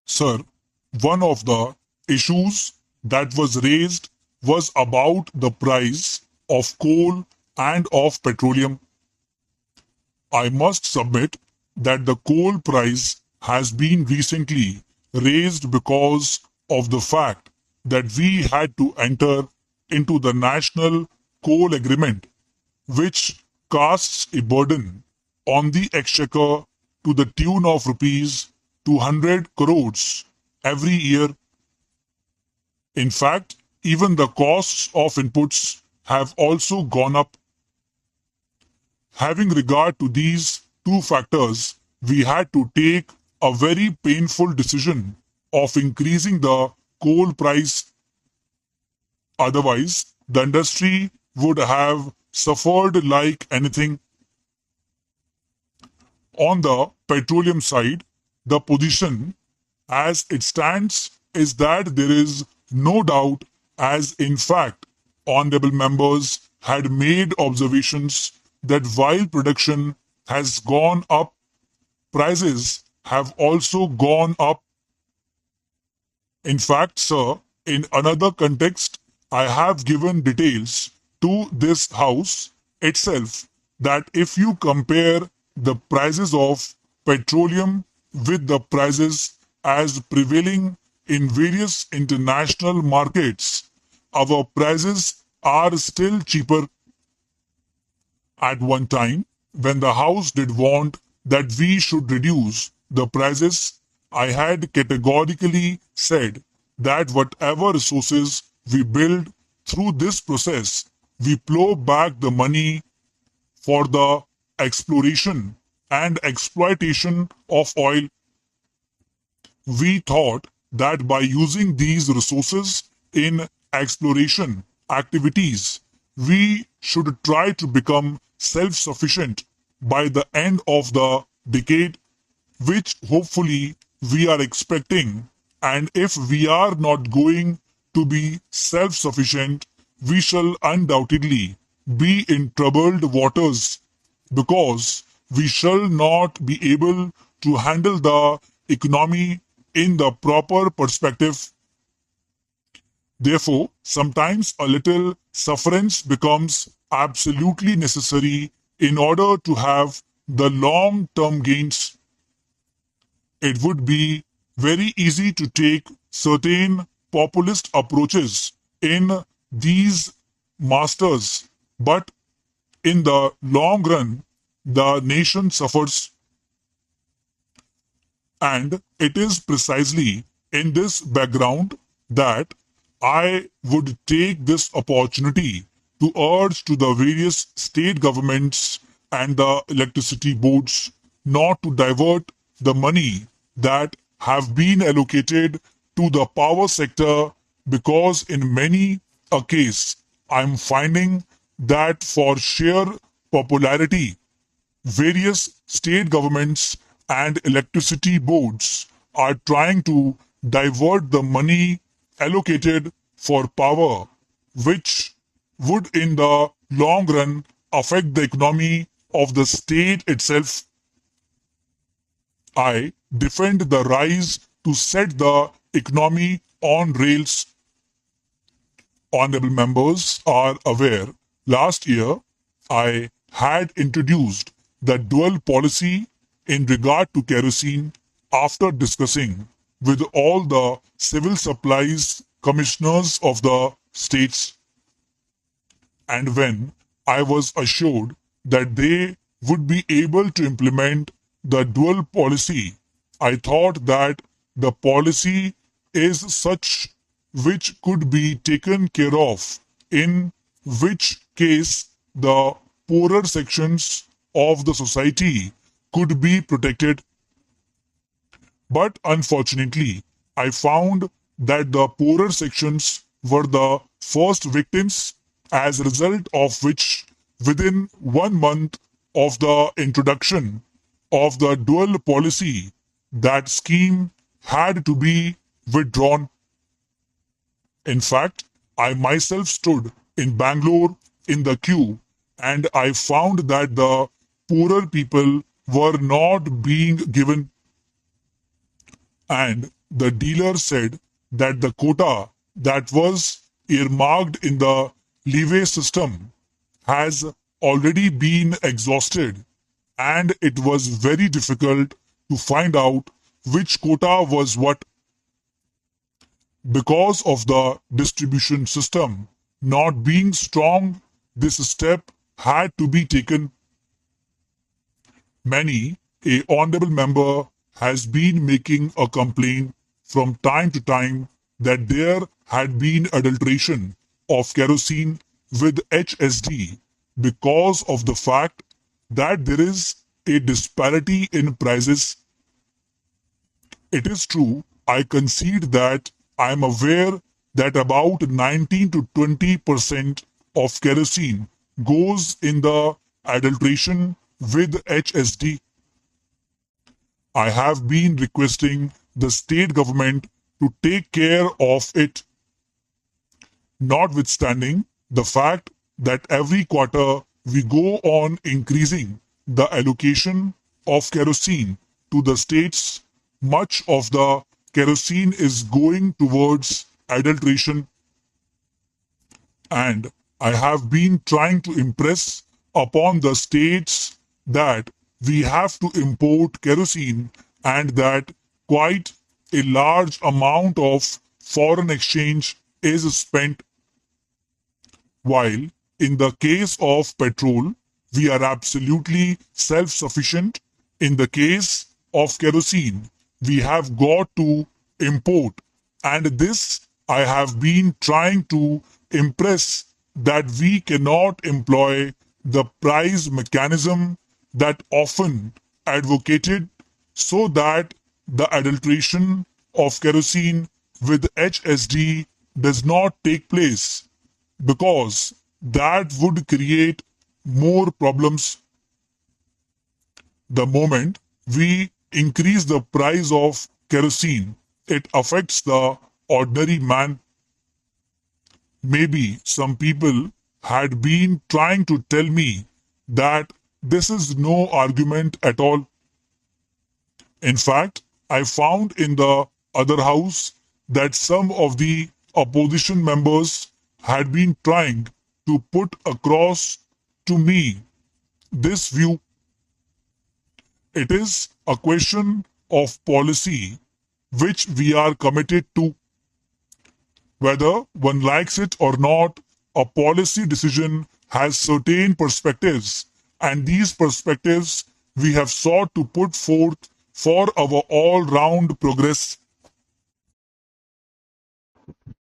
Sir, one of the issues that was raised was about the price of coal and of petroleum. I must submit that the coal price has been recently raised because of the fact that we had to enter into the National Coal Agreement, which casts a burden on the exchequer to the tune of rupees 200 crores every year. In fact, even the costs of inputs have also gone up. Having regard to these two factors, we had to take a very painful decision of increasing the coal price. Otherwise, the industry would have suffered like anything. On the petroleum side, the position as it stands is that there is no doubt, as in fact, honorable members had made observations that while production has gone up, prices have also gone up. In fact, sir, in another context, I have given details to this house itself that if you compare the prices of petroleum with the prices as prevailing in various international markets, our prices are still cheaper. At one time, when the house did want that we should reduce the prices, I had categorically said that whatever resources we build through this process, we plow back the money for the exploration and exploitation of oil. We thought that by using these resources in exploration activities, we should try to become self-sufficient by the end of the decade, which hopefully we are expecting. And if we are not going to be self-sufficient, we shall undoubtedly be in troubled waters because we shall not be able to handle the economy in the proper perspective. Therefore, sometimes a little sufferance becomes absolutely necessary in order to have the long-term gains. It would be very easy to take certain populist approaches in these masters, but in the long run, the nation suffers. And it is precisely in this background that I would take this opportunity to urge to the various state governments and the electricity boards not to divert the money that have been allocated to the power sector, because in many a case I'm finding that for sheer popularity, various state governments and electricity boards are trying to divert the money allocated for power, which would in the long run affect the economy of the state itself. I defend the rise to set the economy on rails. Honorable members are aware, last year I had introduced the dual policy in regard to kerosene after discussing with all the civil supplies commissioners of the states. And when I was assured that they would be able to implement the dual policy, I thought that the policy is such which could be taken care of, in which case the poorer sections of the society could be protected. But unfortunately, I found that the poorer sections were the first victims, as a result of which, within 1 month of the introduction of the dual policy, that scheme had to be withdrawn. In fact, I myself stood in Bangalore in the queue, and I found that the poorer people were not being given. And the dealer said that the quota that was earmarked in the leeway system has already been exhausted, and it was very difficult to find out which quota was what. Because of the distribution system not being strong, this step had to be taken. Many a honorable member has been making a complaint from time to time that there had been adulteration of kerosene with HSD because of the fact that there is a disparity in prices. It is true, I concede that I am aware that about 19 to 20% of kerosene goes in the adulteration with HSD. I have been requesting the state government to take care of it, notwithstanding the fact that every quarter we go on increasing the allocation of kerosene to the states. Much of the kerosene is going towards adulteration, and I have been trying to impress upon the states that we have to import kerosene and that quite a large amount of foreign exchange is spent, while in the case of petrol, we are absolutely self-sufficient. In the case of kerosene, we have got to import. And this I have been trying to impress that we cannot employ the price mechanism that often advocated so that the adulteration of kerosene with HSD does not take place, because that would create more problems. The moment we increase the price of kerosene, it affects the ordinary man. Maybe some people had been trying to tell me that this is no argument at all. In fact, I found in the other house that some of the opposition members had been trying to put across to me this view. It is a question of policy which we are committed to. Whether one likes it or not, a policy decision has certain perspectives, and these perspectives we have sought to put forth for our all-round progress.